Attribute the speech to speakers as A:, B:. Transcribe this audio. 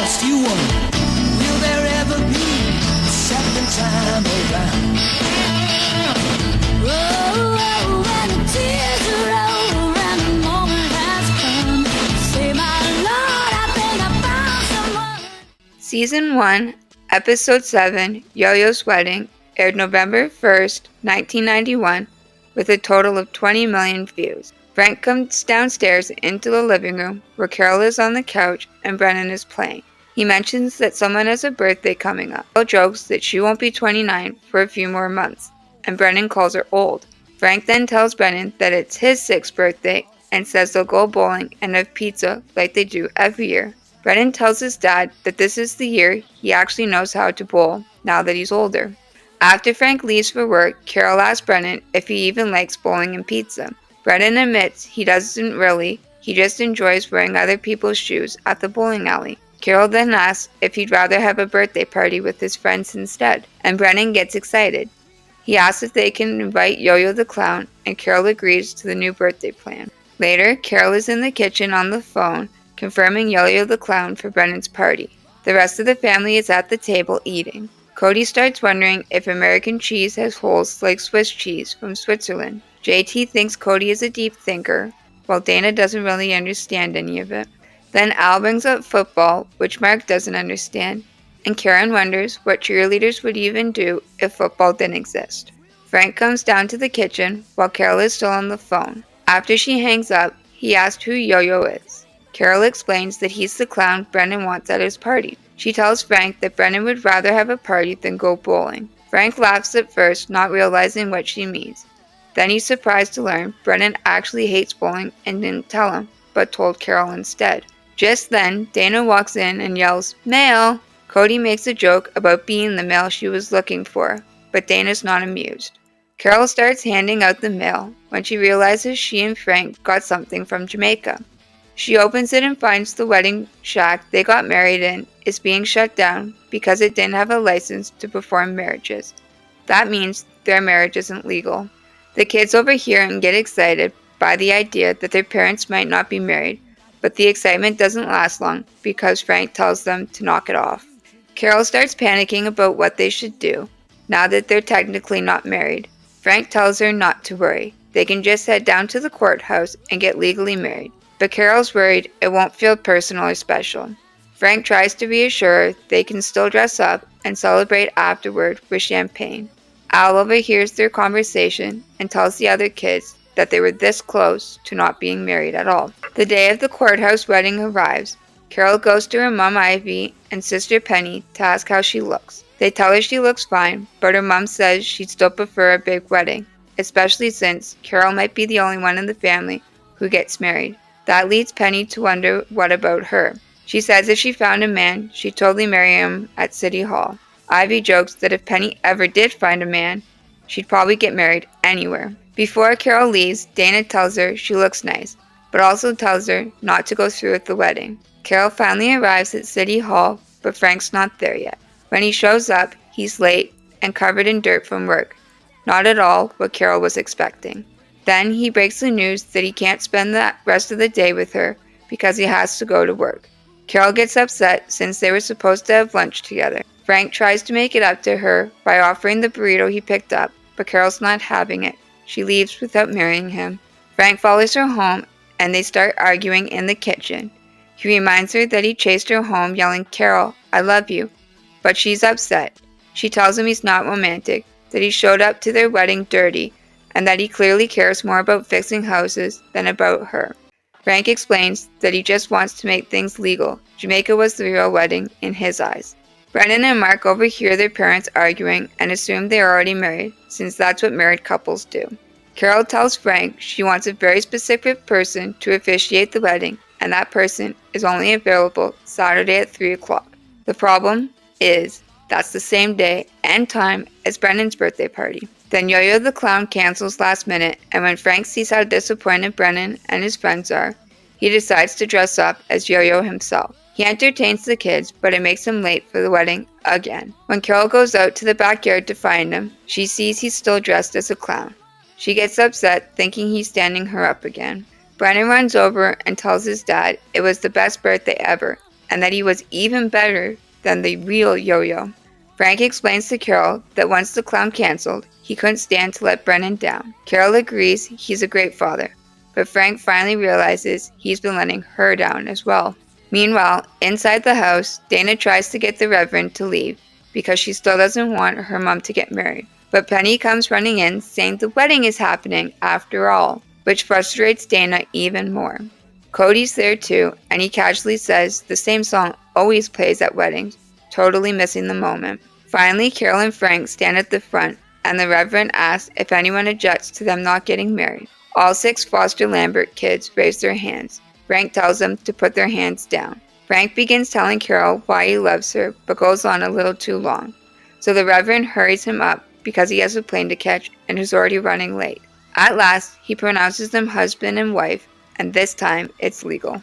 A: lost you wonder, will there ever be a second time around? Oh, when the tears are over and the moment has come, say my Lord, I think I found someone.
B: Season 1, Episode 7, Yo-Yo's Wedding, aired November 1st, 1991, with a total of 20 million views. Frank comes downstairs into the living room, where Carol is on the couch and Brennan is playing. He mentions that someone has a birthday coming up. Carol jokes that she won't be 29 for a few more months, and Brennan calls her old. Frank then tells Brennan that it's his 6th birthday and says they'll go bowling and have pizza like they do every year. Brennan tells his dad that this is the year he actually knows how to bowl, now that he's older. After Frank leaves for work, Carol asks Brennan if he even likes bowling and pizza. Brennan admits he doesn't really, he just enjoys wearing other people's shoes at the bowling alley. Carol then asks if he'd rather have a birthday party with his friends instead, and Brennan gets excited. He asks if they can invite Yo-Yo the Clown, and Carol agrees to the new birthday plan. Later, Carol is in the kitchen on the phone, confirming Yo-Yo the Clown for Brennan's party. The rest of the family is at the table eating. Cody starts wondering if American cheese has holes like Swiss cheese from Switzerland. JT thinks Cody is a deep thinker, while Dana doesn't really understand any of it. Then Al brings up football, which Mark doesn't understand, and Karen wonders what cheerleaders would even do if football didn't exist. Frank comes down to the kitchen while Carol is still on the phone. After she hangs up, he asks who Yo-Yo is. Carol explains that he's the clown Brennan wants at his party. She tells Frank that Brennan would rather have a party than go bowling. Frank laughs at first, not realizing what she means. Then he's surprised to learn Brennan actually hates bowling and didn't tell him, but told Carol instead. Just then, Dana walks in and yells, "Mail!" Cody makes a joke about being the mail she was looking for, but Dana's not amused. Carol starts handing out the mail when she realizes she and Frank got something from Jamaica. She opens it and finds the wedding shack they got married in is being shut down because it didn't have a license to perform marriages. That means their marriage isn't legal. The kids overhear and get excited by the idea that their parents might not be married, but the excitement doesn't last long because Frank tells them to knock it off. Carol starts panicking about what they should do, now that they're technically not married. Frank tells her not to worry. They can just head down to the courthouse and get legally married. But Carol's worried it won't feel personal or special. Frank tries to reassure her they can still dress up and celebrate afterward with champagne. Al overhears their conversation and tells the other kids that they were this close to not being married at all. The day of the courthouse wedding arrives. Carol goes to her mom Ivy and sister Penny to ask how she looks. They tell her she looks fine, but her mom says she'd still prefer a big wedding, especially since Carol might be the only one in the family who gets married. That leads Penny to wonder what about her. She says if she found a man, she'd totally marry him at City Hall. Ivy jokes that if Penny ever did find a man, she'd probably get married anywhere. Before Carol leaves, Dana tells her she looks nice, but also tells her not to go through with the wedding. Carol finally arrives at City Hall, but Frank's not there yet. When he shows up, he's late and covered in dirt from work. Not at all what Carol was expecting. Then he breaks the news that he can't spend the rest of the day with her because he has to go to work. Carol gets upset since they were supposed to have lunch together. Frank tries to make it up to her by offering the burrito he picked up, but Carol's not having it. She leaves without marrying him. Frank follows her home and they start arguing in the kitchen. He reminds her that he chased her home yelling, "Carol, I love you," but she's upset. She tells him he's not romantic, that he showed up to their wedding dirty, and that he clearly cares more about fixing houses than about her. Frank explains that he just wants to make things legal. Jamaica was the real wedding in his eyes. Brennan and Mark overhear their parents arguing and assume they are already married, since that's what married couples do. Carol tells Frank she wants a very specific person to officiate the wedding, and that person is only available Saturday at 3 o'clock. The problem is that's the same day and time as Brennan's birthday party. Then Yo-Yo the Clown cancels last minute, and when Frank sees how disappointed Brennan and his friends are, he decides to dress up as Yo-Yo himself. He entertains the kids, but it makes him late for the wedding again. When Carol goes out to the backyard to find him, she sees he's still dressed as a clown. She gets upset, thinking he's standing her up again. Brennan runs over and tells his dad it was the best birthday ever, and that he was even better than the real Yo-Yo. Frank explains to Carol that once the clown canceled, he couldn't stand to let Brennan down. Carol agrees he's a great father, but Frank finally realizes he's been letting her down as well. Meanwhile, inside the house, Dana tries to get the Reverend to leave because she still doesn't want her mom to get married. But Penny comes running in saying the wedding is happening after all, which frustrates Dana even more. Cody's there too, and he casually says the same song always plays at weddings, totally missing the moment. Finally, Carol and Frank stand at the front, and the Reverend asks if anyone objects to them not getting married. All 6 Foster Lambert kids raise their hands. Frank tells them to put their hands down. Frank begins telling Carol why he loves her, but goes on a little too long. So the Reverend hurries him up because he has a plane to catch and is already running late. At last, he pronounces them husband and wife, and this time it's legal.